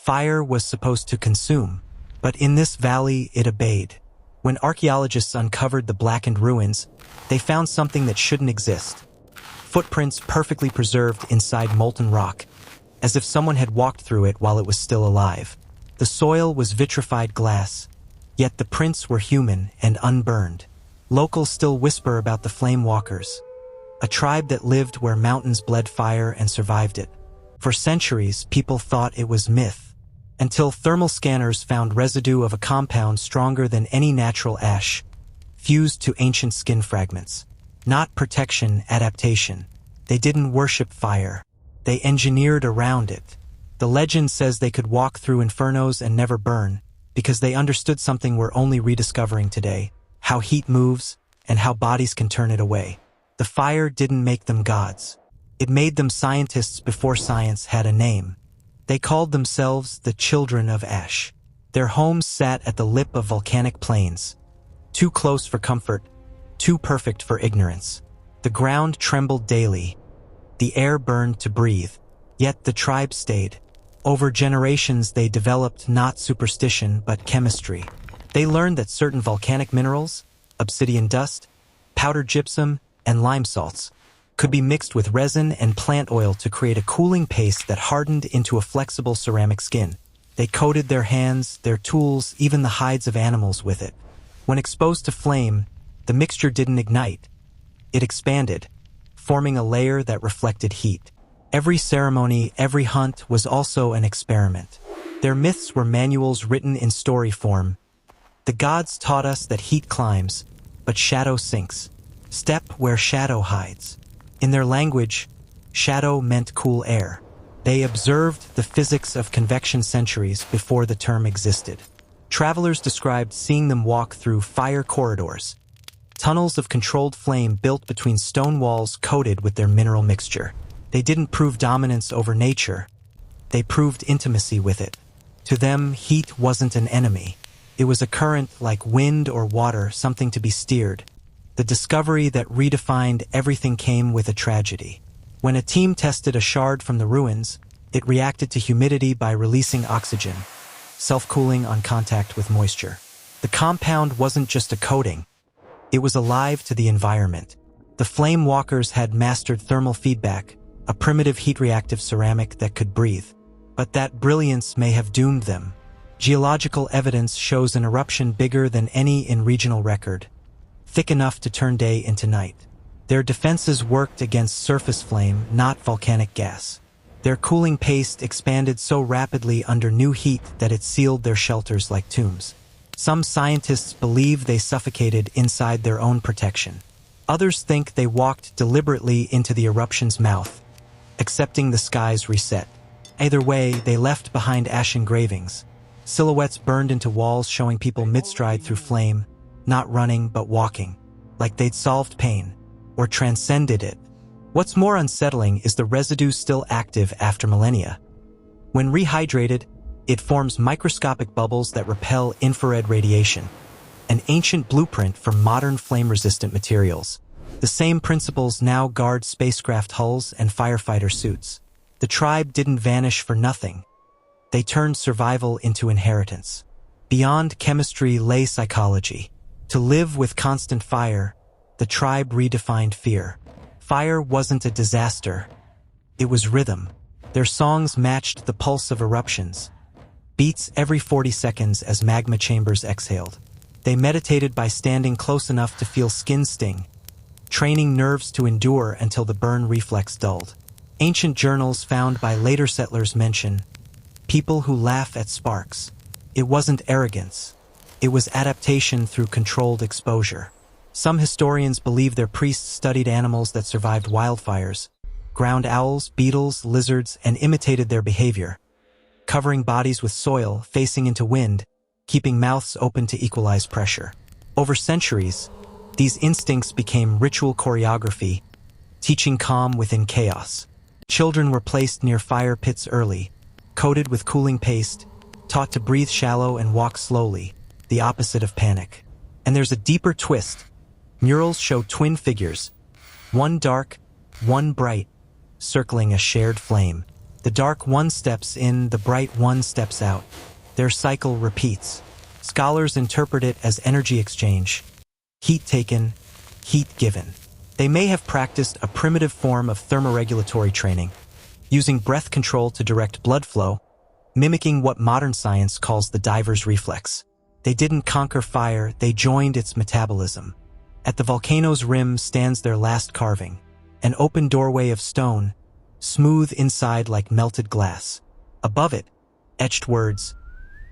Fire was supposed to consume, but in this valley it obeyed. When archaeologists uncovered the blackened ruins, they found something that shouldn't exist. Footprints perfectly preserved inside molten rock, as if someone had walked through it while it was still alive. The soil was vitrified glass, yet the prints were human and unburned. Locals still whisper about the flame walkers, a tribe that lived where mountains bled fire and survived it. For centuries, people thought it was myth, until thermal scanners found residue of a compound stronger than any natural ash, fused to ancient skin fragments. Not protection, adaptation. They didn't worship fire. They engineered around it. The legend says they could walk through infernos and never burn, because they understood something we're only rediscovering today: how heat moves and how bodies can turn it away. The fire didn't make them gods. It made them scientists before science had a name. They called themselves the Children of Ash. Their homes sat at the lip of volcanic plains, too close for comfort, too perfect for ignorance. The ground trembled daily. The air burned to breathe. Yet the tribe stayed. Over generations they developed not superstition but chemistry. They learned that certain volcanic minerals, obsidian dust, powdered gypsum, and lime salts, could be mixed with resin and plant oil to create a cooling paste that hardened into a flexible ceramic skin. They coated their hands, their tools, even the hides of animals with it. When exposed to flame, the mixture didn't ignite. It expanded, forming a layer that reflected heat. Every ceremony, every hunt was also an experiment. Their myths were manuals written in story form. The gods taught us that heat climbs, but shadow sinks. Step where shadow hides. In their language, shadow meant cool air. They observed the physics of convection centuries before the term existed. Travelers described seeing them walk through fire corridors, tunnels of controlled flame built between stone walls coated with their mineral mixture. They didn't prove dominance over nature. They proved intimacy with it. To them, heat wasn't an enemy. It was a current like wind or water, something to be steered. The discovery that redefined everything came with a tragedy. When a team tested a shard from the ruins, it reacted to humidity by releasing oxygen, self-cooling on contact with moisture. The compound wasn't just a coating. It was alive to the environment. The flame walkers had mastered thermal feedback, a primitive heat-reactive ceramic that could breathe. But that brilliance may have doomed them. Geological evidence shows an eruption bigger than any in regional record, thick enough to turn day into night. Their defenses worked against surface flame, not volcanic gas. Their cooling paste expanded so rapidly under new heat that it sealed their shelters like tombs. Some scientists believe they suffocated inside their own protection. Others think they walked deliberately into the eruption's mouth, accepting the sky's reset. Either way, they left behind ash engravings, silhouettes burned into walls showing people mid-stride through flame, not running but walking, like they'd solved pain, or transcended it. What's more unsettling is the residue still active after millennia. When rehydrated, it forms microscopic bubbles that repel infrared radiation, an ancient blueprint for modern flame-resistant materials. The same principles now guard spacecraft hulls and firefighter suits. The tribe didn't vanish for nothing. They turned survival into inheritance. Beyond chemistry lay psychology. To live with constant fire, the tribe redefined fear. Fire wasn't a disaster. It was rhythm. Their songs matched the pulse of eruptions, beats every 40 seconds as magma chambers exhaled. They meditated by standing close enough to feel skin sting, training nerves to endure until the burn reflex dulled. Ancient journals found by later settlers mention people who laugh at sparks. It wasn't arrogance. It was adaptation through controlled exposure. Some historians believe their priests studied animals that survived wildfires, ground owls, beetles, lizards, and imitated their behavior, covering bodies with soil, facing into wind, keeping mouths open to equalize pressure. Over centuries, these instincts became ritual choreography, teaching calm within chaos. Children were placed near fire pits early, coated with cooling paste, taught to breathe shallow and walk slowly, the opposite of panic. And there's a deeper twist. Murals show twin figures, one dark, one bright, circling a shared flame. The dark one steps in, the bright one steps out. Their cycle repeats. Scholars interpret it as energy exchange. Heat taken, heat given. They may have practiced a primitive form of thermoregulatory training, using breath control to direct blood flow, mimicking what modern science calls the diver's reflex. They didn't conquer fire, they joined its metabolism. At the volcano's rim stands their last carving, an open doorway of stone, smooth inside like melted glass. Above it, etched words,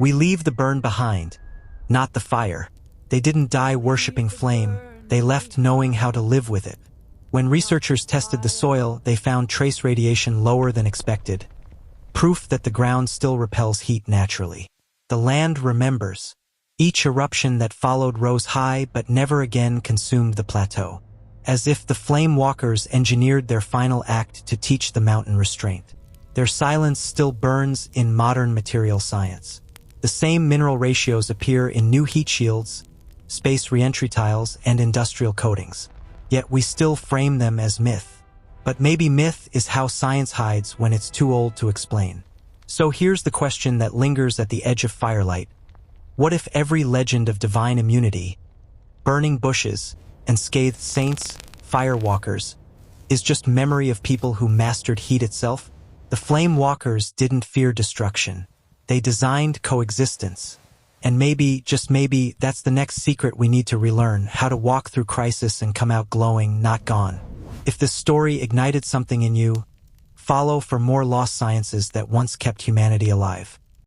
"We leave the burn behind, not the fire." They didn't die worshipping flame, they left knowing how to live with it. When researchers tested the soil, they found trace radiation lower than expected, proof that the ground still repels heat naturally. The land remembers. Each eruption that followed rose high but never again consumed the plateau, as if the flame walkers engineered their final act to teach the mountain restraint. Their silence still burns in modern material science. The same mineral ratios appear in new heat shields, space reentry tiles, and industrial coatings. Yet we still frame them as myth. But maybe myth is how science hides when it's too old to explain. So here's the question that lingers at the edge of firelight. What if every legend of divine immunity, burning bushes, and scathed saints, firewalkers, is just memory of people who mastered heat itself? The flame walkers didn't fear destruction. They designed coexistence. And maybe, just maybe, that's the next secret we need to relearn, how to walk through crisis and come out glowing, not gone. If this story ignited something in you, follow for more lost sciences that once kept humanity alive.